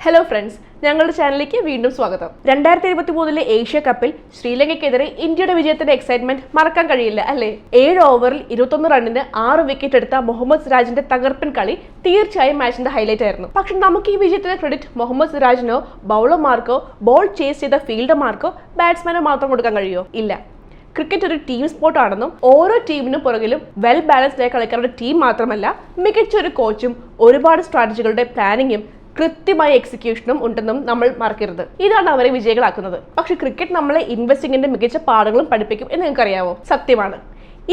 Hello friends, ഞങ്ങളുടെ ചാനലിലേക്ക് വീണ്ടും സ്വാഗതം. 2023 ഏഷ്യ കപ്പിൽ ശ്രീലങ്കയ്ക്കെതിരെ ഇന്ത്യയുടെ വിജയത്തിന്റെ എക്സൈറ്റ്മെന്റ് മറക്കാൻ കഴിയില്ല അല്ലേ? 7 ഓവറിൽ 21 റണ്ണിന് 6 വിക്കറ്റ് എടുത്ത മുഹമ്മദ് സിറാജിന്റെ തകർപ്പൻ കളി തീർച്ചയായും മാച്ചിന്റെ ഹൈലൈറ്റ് ആയിരുന്നു. പക്ഷെ നമുക്ക് ഈ വിജയത്തിന്റെ ക്രെഡിറ്റ് മുഹമ്മദ് സിറാജിനോ ബൗളർമാർക്കോ ബോൾ ചേസ് ചെയ്ത ഫീൽഡർമാർക്കോ ബാറ്റ്സ്മാനോ മാത്രം കൊടുക്കാൻ കഴിയുമോ? ഇല്ല. ക്രിക്കറ്റ് ഒരു ടീം സ്പോർട്ട് ആണെന്നും ഓരോ ടീമിനും പുറകിലും വെൽ ബാലൻസ്ഡ് ആയ കളിക്കാരുടെ ടീം മാത്രമല്ല, മികച്ച ഒരു കോച്ചും ഒരുപാട് സ്ട്രാറ്റജികളുടെ പ്ലാനിങ്ങും കൃത്യമായ എക്സിക്യൂഷനും ഉണ്ടെന്നും നമ്മൾ മറക്കരുത്. ഇതാണ് അവരെ വിജയികളാക്കുന്നത്. പക്ഷെ ക്രിക്കറ്റ് നമ്മളെ ഇൻവെസ്റ്റിംഗിന്റെ മികച്ച പാഠങ്ങളും പഠിപ്പിക്കും എന്ന് നിങ്ങൾക്കറിയാവോ? സത്യമാണ്.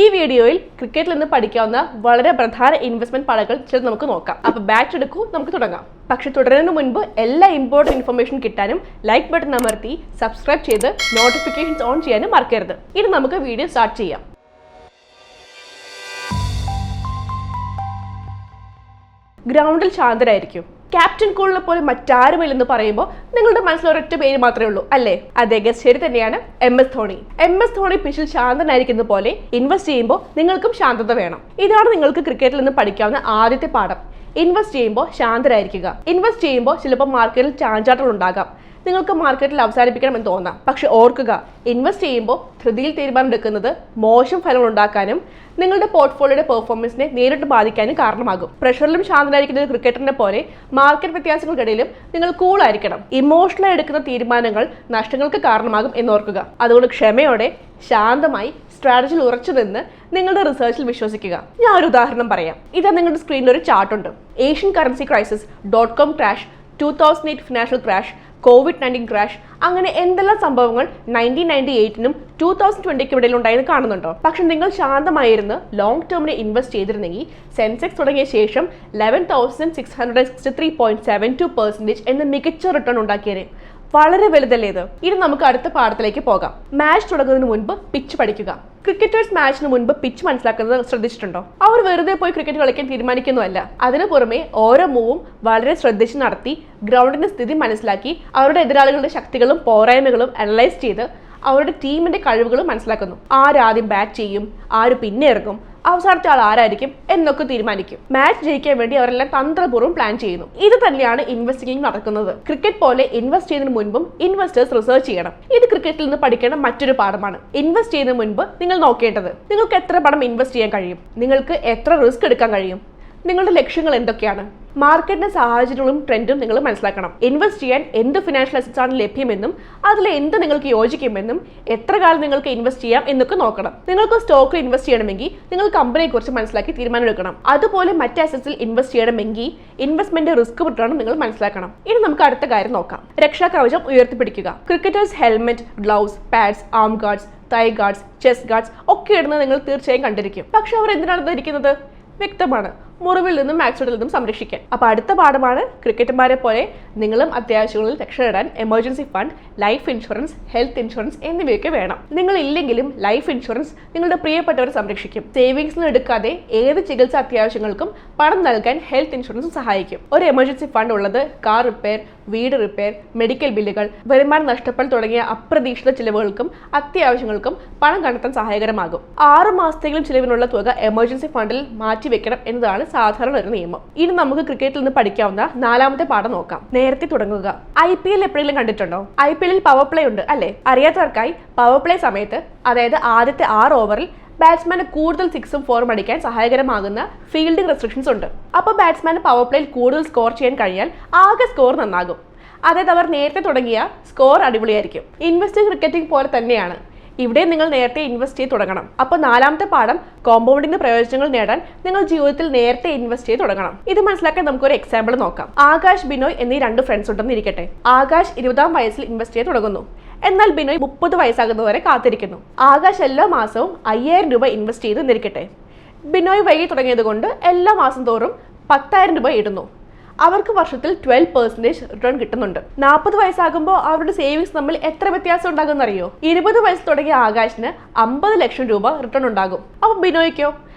ഈ വീഡിയോയിൽ ക്രിക്കറ്റിൽ നിന്ന് പഠിക്കാവുന്ന വളരെ പ്രധാന ഇൻവെസ്റ്റ്മെന്റ് പാഠങ്ങൾ ചിലത് നമുക്ക് നോക്കാം. അപ്പൊ ബാറ്റ് എടുക്കൂ, നമുക്ക് തുടങ്ങാം. പക്ഷെ തുടരുന്നതിന് മുൻപ് എല്ലാ ഇമ്പോർട്ടന്റ് ഇൻഫർമേഷൻ കിട്ടാനും ലൈക്ക് ബട്ടൺ അമർത്തി സബ്സ്ക്രൈബ് ചെയ്ത് നോട്ടിഫിക്കേഷൻസ് ഓൺ ചെയ്യാനും മറക്കരുത്. ഇനി നമുക്ക് വീഡിയോ സ്റ്റാർട്ട് ചെയ്യാം. ഗ്രൗണ്ടിൽ ശാന്തരായിരിക്കും. ക്യാപ്റ്റൻ കൂളിനെ പോലെ മറ്റാരുമില്ലെന്ന് പറയുമ്പോൾ നിങ്ങളുടെ മനസ്സിൽ ഒരൊറ്റ പേര് മാത്രമേ ഉള്ളൂ അല്ലേ? അതെ, ശരി തന്നെയാണ്. MS ധോണി. MS ധോണി പിച്ചിൽ ശാന്തനായിരിക്കുന്ന പോലെ ഇൻവെസ്റ്റ് ചെയ്യുമ്പോൾ നിങ്ങൾക്കും ശാന്തത വേണം. ഇതാണ് നിങ്ങൾക്ക് ക്രിക്കറ്റിൽ നിന്ന് പഠിക്കാവുന്ന ആദ്യത്തെ പാഠം. ഇൻവെസ്റ്റ് ചെയ്യുമ്പോൾ ശാന്തരായിരിക്കുക. ഇൻവെസ്റ്റ് ചെയ്യുമ്പോൾ ചിലപ്പോൾ മാർക്കറ്റിൽ ചാഞ്ചാട്ടങ്ങൾ ഉണ്ടാകാം. നിങ്ങൾക്ക് മാർക്കറ്റിൽ അവസാനിപ്പിക്കണമെന്ന് തോന്നാം. പക്ഷെ ഓർക്കുക, ഇൻവെസ്റ്റ് ചെയ്യുമ്പോൾ ധൃതിയിൽ തീരുമാനമെടുക്കുന്നത് മോശം ഫലങ്ങൾ ഉണ്ടാക്കാനും നിങ്ങളുടെ പോർട്ട്ഫോളിയോയുടെ പെർഫോമൻസിനെ നേരിട്ട് ബാധിക്കാനും കാരണമാകും. പ്രഷറിലും ശാന്തനായിരിക്കുന്ന ഒരു ക്രിക്കറ്ററിനെ പോലെ മാർക്കറ്റ് വ്യത്യാസങ്ങൾക്കിടയിലും നിങ്ങൾ കൂളായിരിക്കണം. ഇമോഷണലായി എടുക്കുന്ന തീരുമാനങ്ങൾ നഷ്ടങ്ങൾക്ക് കാരണമാകും എന്നോർക്കുക. അതുകൊണ്ട് ക്ഷമയോടെ ശാന്തമായി സ്ട്രാറ്റജിയിൽ ഉറച്ചു നിന്ന് നിങ്ങളുടെ റിസർച്ചിൽ വിശ്വസിക്കുക. ഞാൻ ഒരു ഉദാഹരണം പറയാം. ഇതാ നിങ്ങളുടെ സ്ക്രീനിൽ ഒരു ചാർട്ടുണ്ട്. Asian currency crisis, .com crash, 2008 financial crash, COVID-19 crash, അങ്ങനെ എന്തെല്ലാം സംഭവങ്ങൾ 1998നും 2020ക്കും ഇടയിൽ ഉണ്ടായെന്ന് കാണുന്നുണ്ടോ? പക്ഷെ നിങ്ങൾ ശാന്തമായിരുന്ന് ലോങ് ടേമിനെ ഇൻവെസ്റ്റ് ചെയ്തിരുന്നെങ്കിൽ സെൻസെക്സ് തുടങ്ങിയ ശേഷം 11,663.72% എന്ന മികച്ച റിട്ടേൺ ഉണ്ടാക്കിയേനെ. വളരെ വലുതല്ലേ ഇത്? ഇനി നമുക്ക് അടുത്ത പാഠത്തിലേക്ക് പോകാം. മാച്ച് തുടങ്ങുന്നതിന് മുൻപ് പിച്ച് പഠിക്കുക. ക്രിക്കറ്റേഴ്സ് മാച്ചിന് മുൻപ് പിച്ച് മനസ്സിലാക്കുന്നത് ശ്രദ്ധിച്ചിട്ടുണ്ടോ? അവർ വെറുതെ പോയി ക്രിക്കറ്റ് കളിക്കാൻ തീരുമാനിക്കുന്നുമല്ല. അതിനു പുറമെ ഓരോ മൂവും വളരെ ശ്രദ്ധിച്ച് നടത്തി ഗ്രൗണ്ടിന്റെ സ്ഥിതി മനസ്സിലാക്കി അവരുടെ എതിരാളികളുടെ ശക്തികളും പോരായ്മകളും അനലൈസ് ചെയ്ത് അവരുടെ ടീമിന്റെ കഴിവുകളും മനസ്സിലാക്കുന്നു. ആരാദ്യം ബാറ്റ് ചെയ്യും, ആര് പിന്നെ ഇറങ്ങും, അവസാനത്തെ ആൾ ആരായിരിക്കും എന്നൊക്കെ തീരുമാനിക്കും. മാച്ച് ജയിക്കാൻ വേണ്ടി അവരെല്ലാം തന്ത്രപൂർവ്വം പ്ലാൻ ചെയ്യുന്നു. ഇത് തന്നെയാണ് ഇൻവെസ്റ്റിംഗ് നടക്കുന്നത്. ക്രിക്കറ്റ് പോലെ ഇൻവെസ്റ്റ് ചെയ്യുന്നതിന് മുൻപും ഇൻവെസ്റ്റേഴ്സ് റിസർച്ച് ചെയ്യണം. ഇത് ക്രിക്കറ്റിൽ നിന്ന് പഠിക്കേണ്ട മറ്റൊരു പാഠമാണ്. ഇൻവെസ്റ്റ് ചെയ്യുന്നതിന് മുൻപ് നിങ്ങൾ നോക്കേണ്ടത് നിങ്ങൾക്ക് എത്ര പണം ഇൻവെസ്റ്റ് ചെയ്യാൻ കഴിയും, നിങ്ങൾക്ക് എത്ര റിസ്ക് എടുക്കാൻ കഴിയും, നിങ്ങളുടെ ലക്ഷ്യങ്ങൾ എന്തൊക്കെയാണ്, മാർക്കറ്റിന്റെ സാഹചര്യങ്ങളും ട്രെൻഡും നിങ്ങൾ മനസ്സിലാക്കണം. ഇൻവെസ്റ്റ് ചെയ്യാൻ എന്ത് ഫിനാൻഷ്യൽ അസറ്റ്സ് ആണ് ലഭ്യമെന്നും അതിൽ എന്ത് നിങ്ങൾക്ക് യോജിക്കുമെന്നും എത്ര കാലം നിങ്ങൾക്ക് ഇൻവെസ്റ്റ് ചെയ്യാം എന്നൊക്കെ നോക്കണം. നിങ്ങൾക്ക് സ്റ്റോക്കിൽ ഇൻവെസ്റ്റ് ചെയ്യണമെങ്കിൽ നിങ്ങൾ കമ്പനിയെ കുറിച്ച് മനസ്സിലാക്കി തീരുമാനമെടുക്കണം. അതുപോലെ മറ്റ് അസറ്റ്സിൽ ഇൻവെസ്റ്റ് ചെയ്യണമെങ്കിൽ ഇൻവെസ്റ്റ്മെന്റ് റിസ്ക് റിട്ടേണും നിങ്ങൾ മനസ്സിലാക്കണം. ഇനി നമുക്ക് അടുത്ത കാര്യം നോക്കാം. രക്ഷാകവചം ഉയർത്തിപ്പിടിക്കുക. ക്രിക്കറ്റേഴ്സ് ഹെൽമെറ്റ്, ഗ്ലൗസ്, പാഡ്സ്, ആം ഗാർഡ്സ്, തൈ ഗാർഡ്സ്, ചെസ്റ്റ് ഗാർഡ്സ് ഒക്കെ ഇടുന്നത് നിങ്ങൾ തീർച്ചയായും കണ്ടിരിക്കും. പക്ഷെ അവർ എന്തിനാണ് ധരിക്കുന്നത്? വ്യക്തമാണ്, മുറിവിൽ നിന്നും ആക്സിഡന്റിൽ നിന്നും സംരക്ഷിക്കാൻ. അപ്പൊ അടുത്ത പാഠമാണ്, ക്രിക്കറ്റർമാരെ പോലെ നിങ്ങളും അത്യാവശ്യങ്ങളിൽ രക്ഷ നേടാൻ emergency fund, life insurance, health insurance എന്നിവയൊക്കെ വേണം. നിങ്ങൾ ഇല്ലെങ്കിലും ലൈഫ് ഇൻഷുറൻസ് നിങ്ങളുടെ പ്രിയപ്പെട്ടവരെ സംരക്ഷിക്കും. സേവിങ്സിൽ എടുക്കാതെ ഏത് ചികിത്സാ അത്യാവശ്യങ്ങൾക്കും പണം നൽകാൻ ഹെൽത്ത് ഇൻഷുറൻസ് സഹായിക്കും. ഒരു എമർജൻസി ഫണ്ട് ഉള്ളത് കാർ റിപ്പയർ, വീട് റിപ്പയർ, മെഡിക്കൽ ബില്ലുകൾ, വരുമാനം നഷ്ടപ്പെടൽ തുടങ്ങിയ അപ്രതീക്ഷിത ചിലവുകൾക്കും അത്യാവശ്യങ്ങൾക്കും പണം കണ്ടെത്താൻ സഹായകരമാകും. 6 മാസത്തെങ്കിലും ചിലവിനുള്ള തുക എമർജൻസി ഫണ്ടിൽ മാറ്റിവെക്കണം എന്നതാണ് സാധാരണ ഒരു നിയമം. ഇനി നമുക്ക് ക്രിക്കറ്റിൽ നിന്ന് പഠിക്കാവുന്ന 4ാമത്തെ പാഠം നോക്കാം. നേരത്തെ തുടങ്ങുക. IPL എപ്പോഴെങ്കിലും കണ്ടിട്ടുണ്ടോ? IPL പവർ പ്ലേ ഉണ്ട് അല്ലേ? അറിയാത്തവർക്കായി പവർ പ്ലേ സമയത്ത്, അതായത് ആദ്യത്തെ 6 ഓവറിൽ ബാറ്റ്സ്മാന് കൂടുതൽ 6ഉം 4ഉം അടിക്കാൻ സഹായകരമാകുന്ന ഫീൽഡിംഗ് റെസ്ട്രിക്ഷൻസ് ഉണ്ട്. അപ്പോൾ ബാറ്റ്സ്മാന് പവർ പ്ലേയിൽ കൂടുതൽ സ്കോർ ചെയ്യാൻ കഴിഞ്ഞാൽ ആകെ സ്കോർ നന്നാകും. അതായത് അവർ നേരത്തെ തുടങ്ങിയ സ്കോർ അടിപൊളിയായിരിക്കും. ഇൻവെസ്റ്റിംഗ് ക്രിക്കറ്റിംഗ് പോലെ തന്നെയാണ്. ഇവിടെ നിങ്ങൾ നേരത്തെ ഇൻവെസ്റ്റ് ചെയ്ത് തുടങ്ങണം. അപ്പോൾ 4ാമത്തെ പാഠം, കോമ്പൗണ്ടിന്റെ പ്രയോജനങ്ങൾ നേടാൻ നിങ്ങൾ ജീവിതത്തിൽ നേരത്തെ ഇൻവെസ്റ്റ് ചെയ്ത് തുടങ്ങണം. ഇത് മനസ്സിലാക്കാൻ നമുക്കൊരു എക്സാമ്പിൾ നോക്കാം. ആകാശ്, ബിനോയ് എന്നീ 2 ഫ്രണ്ട്സ് ഉണ്ടെന്ന് ഇരിക്കട്ടെ. ആകാശ് 20ാം വയസ്സിൽ ഇൻവെസ്റ്റ് ചെയ്ത് തുടങ്ങുന്നു. എന്നാൽ ബിനോയ് 30 വയസ്സാകുന്നവരെ കാത്തിരിക്കുന്നു. ആകാശ് എല്ലാ മാസവും 5000 രൂപ ഇൻവെസ്റ്റ് ചെയ്ത് എന്നിരിക്കട്ടെ. ബിനോയ് വൈകി തുടങ്ങിയത് കൊണ്ട് എല്ലാ മാസം തോറും 10,000 രൂപ ഇടുന്നു. അവർക്ക് വർഷത്തിൽ 12% റിട്ടേൺ കിട്ടുന്നുണ്ട്. 40 വയസ്സാകുമ്പോൾ അവരുടെ സേവിങ്സ് തമ്മിൽ എത്ര വ്യത്യാസം ഉണ്ടാകുമെന്ന് അറിയോ? 20 വയസ്സ് തുടങ്ങിയ ആകാശിന് 50 ലക്ഷം രൂപ റിട്ടേൺ ഉണ്ടാകും. അപ്പൊ ബിനോയ്ക്കോ?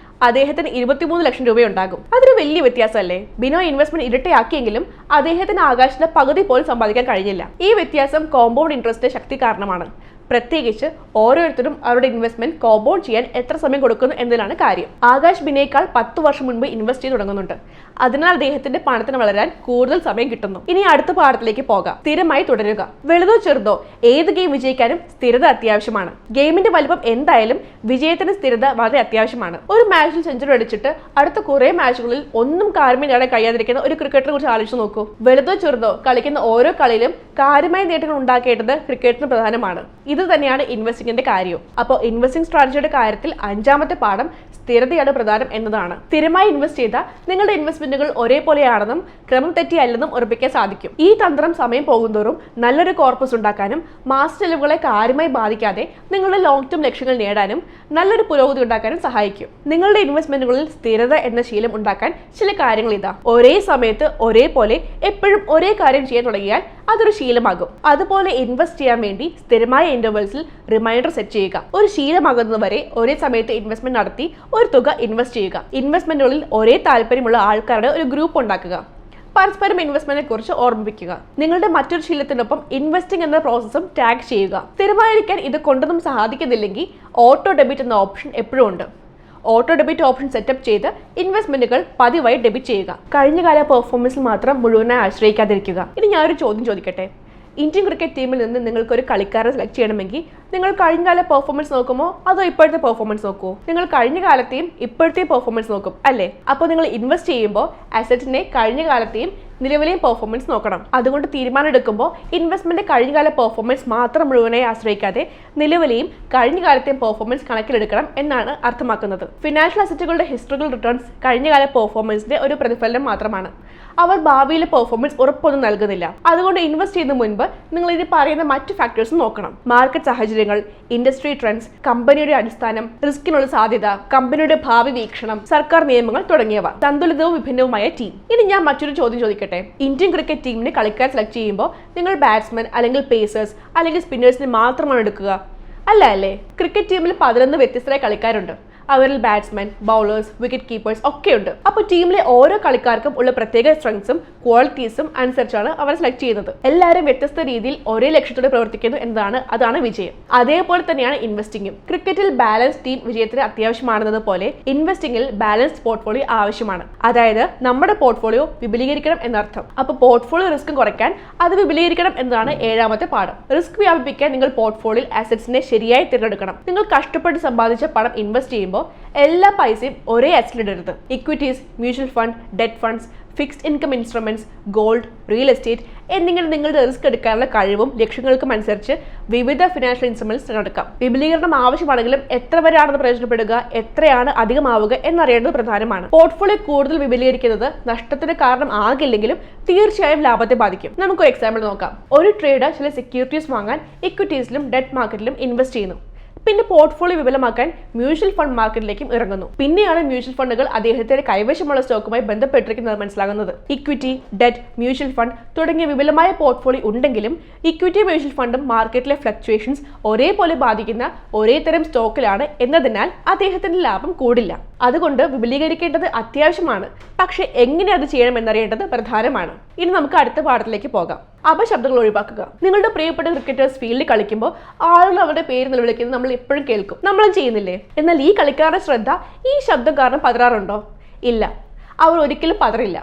അദ്ദേഹത്തിന് 23 ലക്ഷം രൂപയുണ്ടാകും. അതൊരു വലിയ വ്യത്യാസമല്ലേ? ബിനോയ് ഇൻവെസ്റ്റ്മെന്റ് ഇരട്ടിയാക്കിയെങ്കിലും അദ്ദേഹത്തിന് ആകാശിന്റെ പകുതി പോലും സമ്പാദിക്കാൻ കഴിഞ്ഞില്ല. ഈ വ്യത്യാസം കോമ്പൗണ്ട് ഇൻട്രസ്റ്റിന്റെ ശക്തി കാരണമാണ്. പ്രത്യേകിച്ച് ഓരോരുത്തരും അവരുടെ ഇൻവെസ്റ്റ്മെന്റ് കോമ്പൗണ്ട് ചെയ്യാൻ എത്ര സമയം കൊടുക്കുന്നു എന്നതിലാണ് കാര്യം. ആകാശ് ബിനേക്കാൾ 10 വർഷം മുൻപ് ഇൻവെസ്റ്റ് ചെയ്ത് തുടങ്ങുന്നുണ്ട്. അതിനാൽ അദ്ദേഹത്തിന്റെ പണത്തിന് വളരാൻ കൂടുതൽ സമയം കിട്ടുന്നു. ഇനി അടുത്ത പാഠത്തിലേക്ക് പോകാം. സ്ഥിരമായി തുടരുക. വലുതോ ചെറുതോ ഏത് ഗെയിം വിജയിക്കാനും സ്ഥിരത അത്യാവശ്യമാണ്. ഗെയിമിന്റെ വലിപ്പം എന്തായാലും വിജയത്തിന് സ്ഥിരത വളരെ അത്യാവശ്യമാണ്. ഒരു മാച്ചിൽ സെഞ്ചുറി അടിച്ചിട്ട് അടുത്ത കുറെ മാച്ചുകളിൽ ഒന്നും കാര്യമായി നേടാൻ കഴിയാതിരിക്കുന്ന ഒരു ക്രിക്കറ്റിനെ കുറിച്ച് ആലോചിച്ച് നോക്കൂ. വലുതോ ചെറുതോ കളിക്കുന്ന ഓരോ കളിയിലും കാര്യമായ നേട്ടങ്ങൾ ഉണ്ടാക്കേണ്ടത് ക്രിക്കറ്റിന് പ്രധാനമാണ്. ഇത് തന്നെയാണ് ഇൻവെസ്റ്റിംഗിന്റെ കാര്യവും. അപ്പോൾ ഇൻവെസ്റ്റിംഗ് സ്ട്രാറ്റജിയുടെ കാര്യത്തിൽ 5ാമത്തെ പാഠം സ്ഥിരതയാണ് പ്രധാനം എന്നതാണ്. സ്ഥിരമായി ഇൻവെസ്റ്റ് ചെയ്താൽ നിങ്ങളുടെ ഇൻവെസ്റ്റ്മെന്റുകൾ ഒരേപോലെയാണെന്നും ക്രമം തെറ്റിയല്ലെന്നും ഉറപ്പിക്കാൻ സാധിക്കും. ഈ തന്ത്രം സമയം പോകുന്തോറും നല്ലൊരു കോർപ്പസ് ഉണ്ടാക്കാനും മാസ ചെലവുകളെ കാര്യമായി ബാധിക്കാതെ നിങ്ങളുടെ ലോങ് ടേം ലക്ഷ്യങ്ങൾ നേടാനും നല്ലൊരു പുരോഗതി ഉണ്ടാക്കാനും സഹായിക്കും. നിങ്ങളുടെ ഇൻവെസ്റ്റ്മെന്റുകളിൽ സ്ഥിരത എന്ന ശീലം ഉണ്ടാക്കാൻ ചില കാര്യങ്ങൾ ഇതാ. ഒരേ സമയത്ത് ഒരേപോലെ എപ്പോഴും ഒരേ കാര്യം ചെയ്യാൻ തുടങ്ങിയാൽ അതൊരു ശീലമാകും. അതുപോലെ ഇൻവെസ്റ്റ് ചെയ്യാൻ വേണ്ടി സ്ഥിരമായ ഇന്റർവെൽസിൽ റിമൈൻഡർ സെറ്റ് ചെയ്യുക. ഒരു ശീലമാകുന്നതുവരെ ഒരേ സമയത്ത് ഇൻവെസ്റ്റ്മെന്റ് നടത്തി ഒരു തുക ഇൻവെസ്റ്റ് ചെയ്യുക. ഇൻവെസ്റ്റ്മെന്റുകളിൽ ഒരേ താല്പര്യമുള്ള ആൾക്കാരുടെ ഒരു ഗ്രൂപ്പ് ഉണ്ടാക്കുക. പരസ്പരം ഇൻവെസ്റ്റ്മെന്റിനെ കുറിച്ച് ഓർമ്മിപ്പിക്കുക. നിങ്ങളുടെ മറ്റൊരു ശീലത്തിനൊപ്പം ഇൻവെസ്റ്റിംഗ് എന്ന പ്രോസസ്സും ടാഗ് ചെയ്യുക. സ്ഥിരമായിരിക്കാൻ ഇത് കൊണ്ടൊന്നും സാധിക്കുന്നില്ലെങ്കിൽ ഓട്ടോ ഡെബിറ്റ് എന്ന ഓപ്ഷൻ എപ്പോഴും ഉണ്ട്. ഓട്ടോ ഡെബിറ്റ് ഓപ്ഷൻ സെറ്റപ്പ് ചെയ്ത് ഇൻവെസ്റ്റ്മെന്റുകൾ പതിവായി ഡെബിറ്റ് ചെയ്യുക. കഴിഞ്ഞകാല പെർഫോമൻസിൽ മാത്രം മുഴുവനായി ആശ്രയിക്കാതിരിക്കുക. ഇനി ഞാനൊരു ചോദ്യം ചോദിക്കട്ടെ. ഇന്ത്യൻ ക്രിക്കറ്റ് ടീമിൽ നിന്ന് നിങ്ങൾക്ക് ഒരു കളിക്കാരെ സെലക്ട് ചെയ്യണമെങ്കിൽ നിങ്ങൾ കഴിഞ്ഞകാല പെർഫോമൻസ് നോക്കുമോ അതോ ഇപ്പോഴത്തെ പെർഫോമൻസ് നോക്കുമോ? നിങ്ങൾ കഴിഞ്ഞ കാലത്തെയും ഇപ്പോഴത്തെയും പെർഫോമൻസ് നോക്കും അല്ലേ? അപ്പോൾ നിങ്ങൾ ഇൻവെസ്റ്റ് ചെയ്യുമ്പോൾ അസറ്റിനെ കഴിഞ്ഞ കാലത്തെയും നിലവിലെയും പെർഫോമൻസ് നോക്കണം. അതുകൊണ്ട് തീരുമാനം എടുക്കുമ്പോൾ ഇൻവെസ്റ്റ്മെന്റ് കഴിഞ്ഞകാല പെർഫോമൻസ് മാത്രം മുഴുവനായി ആശ്രയിക്കാതെ നിലവിലെയും കഴിഞ്ഞ കാലത്തെയും പെർഫോമൻസ് കണക്കിലെടുക്കണം എന്നാണ് അർത്ഥമാക്കുന്നത്. ഫിനാൻഷ്യൽ അസറ്റുകളുടെ ഹിസ്റ്ററിക്കൽ റിട്ടേൺസ് കഴിഞ്ഞകാല പെർഫോമൻസിന്റെ ഒരു പ്രതിഫലനം മാത്രമാണ്. അവർ ഭാവിയിലെ പെർഫോമൻസ് ഉറപ്പൊന്നും നൽകുന്നില്ല. അതുകൊണ്ട് ഇൻവെസ്റ്റ് ചെയ്യുന്ന മുൻപ് നിങ്ങൾ ഇത് പറയുന്ന മറ്റു ഫാക്ടേഴ്സ് നോക്കണം. മാർക്കറ്റ് സാഹചര്യങ്ങൾ, ഇൻഡസ്ട്രി ട്രെൻഡ്സ്, കമ്പനിയുടെ അടിസ്ഥാനം, റിസ്കിനുള്ള സാധ്യത, കമ്പനിയുടെ ഭാവി വീക്ഷണം, സർക്കാർ നിയമങ്ങൾ തുടങ്ങിയവ. സന്തുലിതവും വിഭിന്നവുമായ ടീം. ഇനി ഞാൻ മറ്റൊരു ചോദ്യം ചോദിക്കട്ടെ. ഇന്ത്യൻ ക്രിക്കറ്റ് ടീമിന് കളിക്കാർ സെലക്ട് ചെയ്യുമ്പോൾ നിങ്ങൾ ബാറ്റ്സ്മാൻ അല്ലെങ്കിൽ പേസേഴ്സ് അല്ലെങ്കിൽ സ്പിന്നേഴ്സിനെ മാത്രമാണ് എടുക്കുക? അല്ലേ? ക്രിക്കറ്റ് ടീമിൽ 11 വ്യത്യസ്തരായ കളിക്കാരുണ്ട്. അവരിൽ ബാറ്റ്സ്മാൻ, ബൗളേഴ്സ്, വിക്കറ്റ് കീപ്പേഴ്സ് ഒക്കെ ഉണ്ട്. അപ്പോൾ ടീമിലെ ഓരോ കളിക്കാർക്കും ഉള്ള പ്രത്യേക സ്ട്രെങ്സും ക്വാളിറ്റീസും അനുസരിച്ചാണ് അവർ സെലക്ട് ചെയ്യുന്നത്. എല്ലാവരും വ്യത്യസ്ത രീതിയിൽ ഒരേ ലക്ഷ്യത്തോടെ പ്രവർത്തിക്കുന്നു അതാണ് വിജയം. അതേപോലെ തന്നെയാണ് ഇൻവെസ്റ്റിംഗും. ക്രിക്കറ്റിൽ ബാലൻസ് ടീം വിജയത്തിന് അത്യാവശ്യമാണെന്നത് പോലെ ഇൻവെസ്റ്റിംഗിൽ ബാലൻസ്ഡ് പോർട്ട്ഫോളിയോ ആവശ്യമാണ്. അതായത് നമ്മുടെ പോർട്ട്ഫോളിയോ വിപുലീകരിക്കണം എന്നർത്ഥം. അപ്പോൾ പോർട്ട്ഫോളിയോ റിസ്ക് കുറയ്ക്കാൻ അത് വിപുലീകരിക്കണം എന്നതാണ് 7ാമത്തെ പാഠം. റിസ്ക് വ്യാപിപ്പിക്കാൻ നിങ്ങൾ പോർട്ട്ഫോളിയോയിൽ അസറ്റ്സിനെ ശരിയായി തിരഞ്ഞെടുക്കണം. നിങ്ങൾ കഷ്ടപ്പെട്ട് സമ്പാദിച്ച പണം ഇൻവെസ്റ്റ് ചെയ്യുമ്പോൾ എല്ലാ പൈസയും ഒരേ അസറ്റിലിടരുത്. Equities, mutual fund, debt funds, fixed income instruments, gold, real estate എന്നിങ്ങനെ നിങ്ങളുടെ റിസ്ക് എടുക്കാനുള്ള കഴിവും ലക്ഷ്യങ്ങൾക്കും അനുസരിച്ച് വിവിധ ഫിനാൻഷ്യൽ ഇൻസ്ട്രുമെന്റ്സ് തിരഞ്ഞെടുക്കാം. വിപുലീകരണം ആവശ്യമാണെങ്കിലും എത്ര വരെയാണെന്ന് പ്രയോജനപ്പെടുക, എത്രയാണ് അധികമാവുക എന്നറിയേണ്ടത് പ്രധാനമാണ്. പോർട്ട്ഫോളിയോ കൂടുതൽ വിപുലീകരിക്കുന്നത് നഷ്ടത്തിന് കാരണം ആകില്ലെങ്കിലും തീർച്ചയായും ലാഭത്തെ ബാധിക്കും. നമുക്കൊരു എക്സാമ്പിൾ നോക്കാം. ഒരു ട്രേഡർ ചില സെക്യൂരിറ്റീസ് വാങ്ങാൻ ഇക്വിറ്റീസിലും ഡെറ്റ് മാർക്കറ്റിലും ഇൻവെസ്റ്റ് ചെയ്യുന്നു. പിന്നെ പോർട്ട്ഫോളിയോ വിപുലമാക്കാൻ മ്യൂച്വൽ ഫണ്ട് മാർക്കറ്റിലേക്കും ഇറങ്ങുന്നു. പിന്നെയാണ് മ്യൂച്വൽ ഫണ്ടുകൾ അദ്ദേഹത്തിന്റെ കൈവശമുള്ള സ്റ്റോക്കുമായി ബന്ധപ്പെട്ടിരിക്കുന്നത് മനസ്സിലാകുന്നത്. ഇക്വിറ്റി, ഡെറ്റ്, മ്യൂച്വൽ ഫണ്ട് തുടങ്ങിയ വിപുലമായ പോർട്ട്ഫോളിയോ ഉണ്ടെങ്കിലും ഇക്വിറ്റി മ്യൂച്വൽ ഫണ്ടും മാർക്കറ്റിലെ ഫ്ലക്ച്വേഷൻസ് ഒരേപോലെ ബാധിക്കുന്ന ഒരേ തരം സ്റ്റോക്കിലാണ് എന്നതിനാൽ അദ്ദേഹത്തിന്റെ ലാഭം കൂടില്ല. അതുകൊണ്ട് വിപുലീകരിക്കേണ്ടത് അത്യാവശ്യമാണ്. പക്ഷെ എങ്ങനെ അത് ചെയ്യണം എന്നറിയേണ്ടത് പ്രധാനമാണ്. ഇനി നമുക്ക് അടുത്ത പാഠത്തിലേക്ക് പോകാം. അപശബ്ദങ്ങൾ ഒഴിവാക്കുക. നിങ്ങളുടെ പ്രിയപ്പെട്ട ക്രിക്കറ്റേഴ്സ് ഫീൽഡിൽ കളിക്കുമ്പോൾ ആളുകൾ അവരുടെ പേര് നിലവിളിക്കുന്നത് നമ്മൾ എപ്പോഴും കേൾക്കും. നമ്മളും ചെയ്യുന്നില്ലേ? എന്നാൽ ഈ കളിക്കാരുടെ ശ്രദ്ധ ഈ ശബ്ദം കാരണം പതറാറുണ്ടോ? ഇല്ല, അവർ ഒരിക്കലും പതറില്ല.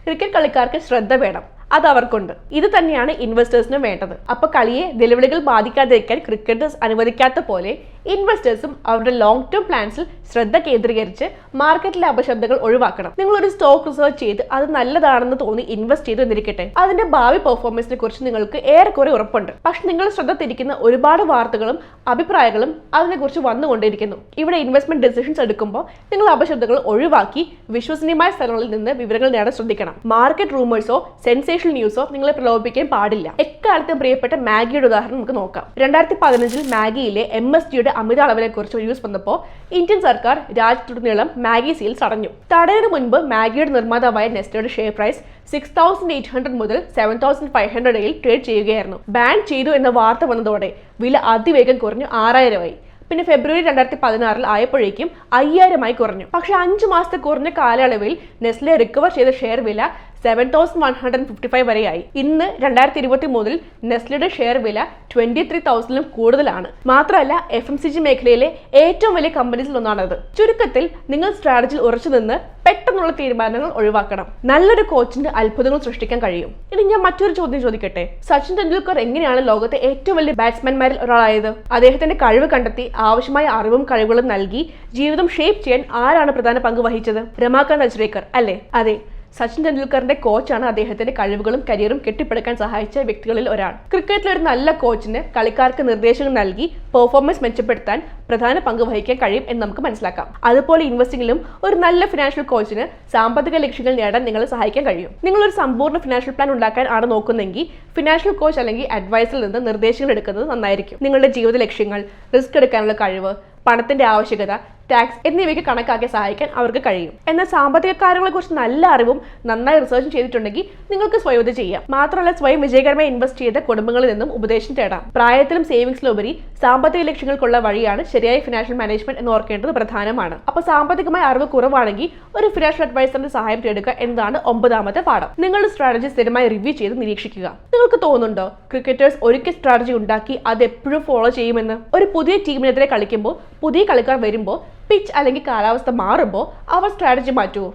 ക്രിക്കറ്റ് കളിക്കാർക്ക് ശ്രദ്ധ വേണം. അത് അവർക്കുണ്ട്. ഇത് തന്നെയാണ് ഇൻവെസ്റ്റേഴ്സിനും വേണ്ടത്. അപ്പൊ കളിയെ വെല്ലുവിളികൾ ബാധിക്കാതിരിക്കാൻ ക്രിക്കറ്റേഴ്സ് അനുവദിക്കാത്ത പോലെ ഇൻവെസ്റ്റേഴ്സും അവരുടെ ലോങ് ടേം പ്ലാൻസിൽ ശ്രദ്ധ കേന്ദ്രീകരിച്ച് മാർക്കറ്റിലെ അപശബ്ദങ്ങൾ ഒഴിവാക്കണം. നിങ്ങൾ ഒരു സ്റ്റോക്ക് റിസർച്ച് ചെയ്ത് അത് നല്ലതാണെന്ന് തോന്നി ഇൻവെസ്റ്റ് ചെയ്തു എന്നിരിക്കട്ടെ, അതിന്റെ ഭാവി പെർഫോമൻസിനെ കുറിച്ച് നിങ്ങൾക്ക് ഏറെക്കുറെ ഉറപ്പുണ്ട്. പക്ഷെ നിങ്ങൾ ശ്രദ്ധ തിരിക്കുന്ന ഒരുപാട് വാർത്തകളും അഭിപ്രായങ്ങളും അതിനെക്കുറിച്ച് വന്നുകൊണ്ടിരിക്കുന്നു. ഇവിടെ ഇൻവെസ്റ്റ്മെന്റ് ഡിസിഷൻസ് എടുക്കുമ്പോൾ നിങ്ങൾ അപശബ്ദങ്ങൾ ഒഴിവാക്കി വിശ്വസനീയമായ സ്ഥലങ്ങളിൽ നിന്ന് വിവരങ്ങൾ നേടാൻ ശ്രദ്ധിക്കണം. മാർക്കറ്റ് റൂമേഴ്സോ സെൻസേഷണൽ ന്യൂസോ നിങ്ങളെ പ്രലോഭിപ്പിക്കാൻ പാടില്ല. എക്കാലത്തും പ്രിയപ്പെട്ട മാഗിയുടെ ഉദാഹരണം നമുക്ക് നോക്കാം. 2015 മാഗിയിലെ MSGയുടെ അമിത അളവിനെ കുറിച്ച് ഒരു ന്യൂസ് വന്നപ്പോൾ ഇന്ത്യൻ സർക്കാർ രാജ്യത്തുടനീളം മാഗി സെയിൽസ് തടഞ്ഞു. തടയുന്നതിന് മുൻപ് മാഗിയുടെ നിർമ്മാതാവായ നെസ്റ്റോയുടെ ഷെയർ പ്രൈസ് 6,800 മുതൽ 7,500 ട്രേഡ് ചെയ്യുകയായിരുന്നു. ബാൻ ചെയ്തു എന്ന വാർത്ത വന്നതോടെ വില അതിവേഗം കുറഞ്ഞു 6,000 ആയി. പിന്നെ ഫെബ്രുവരി 2016 ആയപ്പോഴേക്കും 5000 കുറഞ്ഞു. പക്ഷെ 5 മാസത്തെ കുറഞ്ഞ കാലയളവിൽ നെസ്ലെ റിക്കവർ ചെയ്ത ഷെയർ വില 7155 വരെയായി. ഇന്ന് 2023 നെസ്ലയുടെ ഷെയർ വില 23,000 കൂടുതലാണ്. മാത്രമല്ല FMCG മേഖലയിലെ ഏറ്റവും വലിയ കമ്പനീസിൽ ഒന്നാണത്. ചുരുക്കത്തിൽ നിങ്ങൾ സ്ട്രാറ്റജിയിൽ ഉറച്ചു നിന്ന് പെട്ടെന്നുള്ള തീരുമാനങ്ങൾ ഒഴിവാക്കണം. നല്ലൊരു കോച്ചിന് അത്ഭുതങ്ങൾ സൃഷ്ടിക്കാൻ കഴിയും. ഇനി ഞാൻ മറ്റൊരു ചോദ്യം ചോദിക്കട്ടെ. സച്ചിൻ ടെണ്ടുൽക്കർ എങ്ങനെയാണ് ലോകത്തെ ഏറ്റവും വലിയ ബാറ്റ്സ്മാൻമാരിൽ ഒരാളായത്? അദ്ദേഹത്തിന്റെ കഴിവ് കണ്ടെത്തി ആവശ്യമായ അറിവും കഴിവുകളും നൽകി ജീവിതം ഷേപ്പ് ചെയ്യാൻ ആരാണ് പ്രധാന പങ്ക് വഹിച്ചത്? രമാകാന്ത് അച്രേക്കർ അല്ലേ? അതെ, സച്ചിൻ ടെണ്ടുൽക്കറിന്റെ കോച്ചാണ് അദ്ദേഹത്തിന്റെ കഴിവുകളും കരിയറും കെട്ടിപ്പടുക്കാൻ സഹായിച്ച വ്യക്തികളിൽ ഒരാൾ. ക്രിക്കറ്റിലെ ഒരു നല്ല കോച്ചിന് കളിക്കാർക്ക് നിർദ്ദേശങ്ങൾ നൽകി പെർഫോമൻസ് മെച്ചപ്പെടുത്താൻ പ്രധാന പങ്ക് വഹിക്കാൻ കഴിയും എന്ന് നമുക്ക് മനസ്സിലാക്കാം. അതുപോലെ ഇൻവെസ്റ്റിംഗിലും ഒരു നല്ല ഫിനാൻഷ്യൽ കോച്ചിന് സാമ്പത്തിക ലക്ഷ്യങ്ങൾ നേടാൻ നിങ്ങളെ സഹായിക്കാൻ കഴിയും. നിങ്ങളൊരു സമ്പൂർണ്ണ ഫിനാൻഷ്യൽ പ്ലാൻ ഉണ്ടാക്കാൻ ആണ് നോക്കുന്നെങ്കിൽ ഫിനാൻഷ്യൽ കോച്ച് അല്ലെങ്കിൽ അഡ്വൈസറിൽ നിന്ന് നിർദ്ദേശങ്ങൾ എടുക്കുന്നത് നന്നായിരിക്കും. നിങ്ങളുടെ ജീവിത ലക്ഷ്യങ്ങൾ, റിസ്ക് എടുക്കാനുള്ള കഴിവ്, പണത്തിന്റെ ആവശ്യകത, ടാക്സ് എന്നിവയ്ക്ക് കണക്കാക്കി സഹായിക്കാൻ അവർക്ക് കഴിയും. എന്നാൽ സാമ്പത്തിക കാര്യങ്ങളെ കുറിച്ച് നല്ല അറിവും നന്നായി റിസർച്ചും ചെയ്തിട്ടുണ്ടെങ്കിൽ നിങ്ങൾക്ക് സ്വയം ഇത് ചെയ്യാം. മാത്രമല്ല സ്വയം വിജയകരമായി ഇൻവെസ്റ്റ് ചെയ്ത കുടുംബങ്ങളിൽ നിന്നും ഉപദേശം തേടാം. പ്രായത്തിലും സേവിങ്സിലുപരി സാമ്പത്തിക ലക്ഷ്യങ്ങൾക്കുള്ള വഴിയാണ് ശരിയായ ഫിനാൻഷ്യൽ മാനേജ്മെന്റ് എന്ന് ഓർക്കേണ്ടത് പ്രധാനമാണ്. അപ്പോൾ സാമ്പത്തികമായ അറിവ് കുറവാണെങ്കിൽ ഒരു ഫിനാൻഷ്യൽ അഡ്വൈസറിന്റെ സഹായം തേടുക എന്നതാണ് 9ാമത്തെ പാഠം. നിങ്ങളുടെ സ്ട്രാറ്റജി സ്ഥിരമായി റിവ്യൂ ചെയ്ത് നിരീക്ഷിക്കുക. നിങ്ങൾക്ക് തോന്നുന്നുണ്ടോ ക്രിക്കറ്റേഴ്സ് ഒരിക്കൽ സ്ട്രാറ്റജി ഉണ്ടാക്കി അത് എപ്പോഴും ഫോളോ ചെയ്യുമെന്ന്? ഒരു പുതിയ ടീമിനെതിരെ കളിക്കുമ്പോൾ പുതിയ കളിക്കാർ വരുമ്പോൾ പിച്ച് അല്ലെങ്കിൽ കാലാവസ്ഥ മാറുമ്പോൾ അവർ സ്ട്രാറ്റജി മാറ്റുമോ?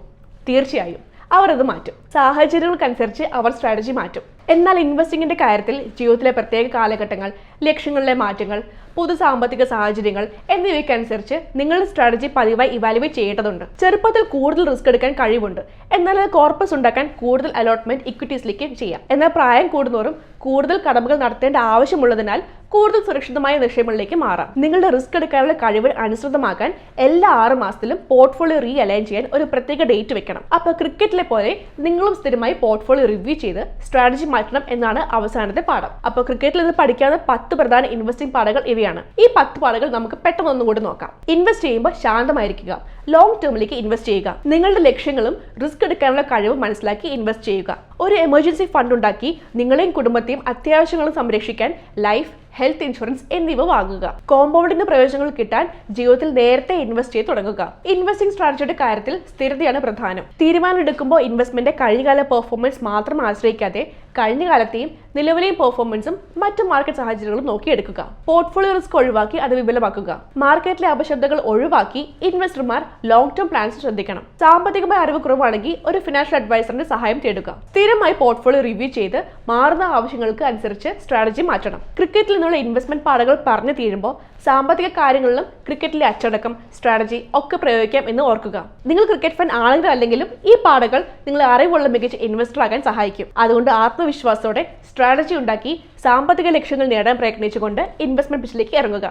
തീർച്ചയായും അവർ അത് മാറ്റും. സാഹചര്യങ്ങൾക്കനുസരിച്ച് അവർ സ്ട്രാറ്റജി മാറ്റും. എന്നാൽ ഇൻവെസ്റ്റിംഗിന്റെ കാര്യത്തിൽ ജീവിതത്തിലെ പ്രത്യേക കാലഘട്ടങ്ങൾ, ലക്ഷ്യങ്ങളിലെ മാറ്റങ്ങൾ, പൊതു സാമ്പത്തിക സാഹചര്യങ്ങൾ എന്നിവയ്ക്കനുസരിച്ച് നിങ്ങളുടെ സ്ട്രാറ്റജി പതിവായി ഇവാലുവേറ്റ് ചെയ്യേണ്ടതുണ്ട്. ചെറുപ്പത്തിൽ കൂടുതൽ റിസ്ക് എടുക്കാൻ കഴിവുണ്ട്, എന്നാൽ അത് കോർപ്പസ് ഉണ്ടാക്കാൻ കൂടുതൽ അലോട്ട്മെന്റ് ഇക്വിറ്റീസിലേക്ക് ചെയ്യാം. എന്നാൽ പ്രായം കൂടുന്നോറും കൂടുതൽ കടമകൾ നടത്തേണ്ട ആവശ്യമുള്ളതിനാൽ കൂടുതൽ സുരക്ഷിതമായ നിക്ഷേപങ്ങളിലേക്ക് മാറാം. നിങ്ങളുടെ റിസ്ക് എടുക്കാനുള്ള കഴിവ് അനുസൃതമാക്കാൻ എല്ലാ 6 മാസത്തിലും പോർട്ട്ഫോളിയോ റീ അലൈൻ ചെയ്യാൻ ഒരു പ്രത്യേക ഡേറ്റ് വെക്കണം. അപ്പോൾ ക്രിക്കറ്റിലെ പോലെ നിങ്ങളും സ്ഥിരമായി പോർട്ട്ഫോളിയോ റിവ്യൂ ചെയ്ത് സ്ട്രാറ്റജി മാറ്റണം എന്നാണ് അവസാനത്തെ പാഠം. അപ്പോൾ ക്രിക്കറ്റിൽ ഇത് പഠിക്കാവുന്ന 10 പ്രധാന ഇൻവെസ്റ്റിംഗ് പാഠങ്ങൾ ഇവയാണ്. ഈ 10 പാഠങ്ങൾ നമുക്ക് പെട്ടെന്ന് ഒന്നുകൂടി നോക്കാം. ഇൻവെസ്റ്റ് ചെയ്യുമ്പോൾ ശാന്തമായിരിക്കുക. ലോങ് ടേമിലേക്ക് ഇൻവെസ്റ്റ് ചെയ്യുക. നിങ്ങളുടെ ലക്ഷ്യങ്ങളും റിസ്ക് എടുക്കാനുള്ള കഴിവും മനസ്സിലാക്കി ഇൻവെസ്റ്റ് ചെയ്യുക. ഒരു എമർജൻസി ഫണ്ട് ഉണ്ടാക്കി നിങ്ങളെയും കുടുംബത്തെയും അത്യാവശ്യങ്ങളും സംരക്ഷിക്കാൻ ലൈഫ്, ഹെൽത്ത് ഇൻഷുറൻസ് എന്നിവ വാങ്ങുക. കോമ്പൗണ്ടിന്റെ പ്രയോജനങ്ങൾ കിട്ടാൻ ജീവിതത്തിൽ നേരത്തെ ഇൻവെസ്റ്റ് ചെയ്ത് തുടങ്ങുക. ഇൻവെസ്റ്റിംഗ് സ്ട്രാറ്റജിയുടെ കാര്യത്തിൽ സ്ഥിരതയാണ് പ്രധാനം. തീരുമാനം എടുക്കുമ്പോൾ ഇൻവെസ്റ്റ്മെന്റ് കഴിഞ്ഞകാല പെർഫോമൻസ് മാത്രം ആശ്രയിക്കാതെ കഴിഞ്ഞ കാലത്തെയും നിലവിലെയും പെർഫോമൻസും മറ്റു മാർക്കറ്റ് സാഹചര്യങ്ങളും നോക്കിയെടുക്കുക. പോർട്ട്ഫോളിയോ റിസ്ക് ഒഴിവാക്കി അത് വിപുലമാക്കുക. മാർക്കറ്റിലെ അപശബ്ദങ്ങൾ ഒഴിവാക്കി ഇൻവെസ്റ്റർമാർ ലോങ് ടേം പ്ലാൻസ് ശ്രദ്ധിക്കണം. സാമ്പത്തികമായ അറിവ് കുറവാണെങ്കിൽ ഒരു ഫിനാൻഷ്യൽ അഡ്വൈസറിന്റെ സഹായം തേടുക. സ്ഥിരമായി പോർട്ട്ഫോളിയോ റിവ്യൂ ചെയ്ത് മാറുന്ന ആവശ്യങ്ങൾക്ക് അനുസരിച്ച് സ്ട്രാറ്റജി മാറ്റണം. ക്രിക്കറ്റിൽ നിന്നുള്ള ഇൻവെസ്റ്റ്മെന്റ് പാഠങ്ങൾ പറഞ്ഞു തീരുമ്പോൾ സാമ്പത്തിക കാര്യങ്ങളിലും ക്രിക്കറ്റിലെ അച്ചടക്കം, സ്ട്രാറ്റജി ഒക്കെ പ്രയോഗിക്കാം എന്ന് ഓർക്കുക. നിങ്ങൾ ക്രിക്കറ്റ് ഫാൻ ആണെങ്കിലും അല്ലെങ്കിലും ഈ പാഠങ്ങൾ നിങ്ങളെ അറിവുള്ള മികച്ച ഇൻവെസ്റ്റർ ആകാൻ സഹായിക്കും. അതുകൊണ്ട് ആത്മവിശ്വാസത്തോടെ സ്ട്രാറ്റജി ഉണ്ടാക്കി സാമ്പത്തിക ലക്ഷ്യങ്ങൾ നേടാൻ പ്രയത്നിച്ചുകൊണ്ട് ഇൻവെസ്റ്റ്മെന്റ് പിച്ചിലേക്ക് ഇറങ്ങുക.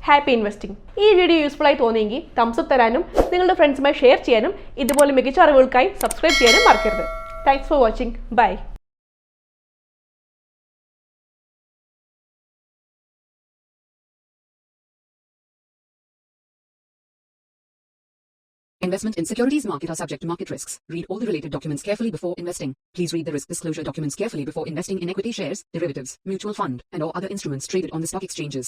Happy investing. ഈ വീഡിയോ യൂസ്ഫുൾ ആയി തോന്നിയെങ്കിൽ തംസ് അപ്പ് തരാനും നിങ്ങളുടെ ഫ്രണ്ട്സുമായി ഷെയർ ചെയ്യാനും ഇതുപോലെ മികച്ച അറിവുകൾക്കായി സബ്സ്ക്രൈബ് ചെയ്യാനും മറക്കരുത്. Thanks for watching. Bye. Investment in securities market are subject to market risks. Read all the related documents carefully before investing. Please read the risk disclosure documents carefully before investing in equity shares, derivatives, mutual fund, and or other instruments traded on the stock exchanges.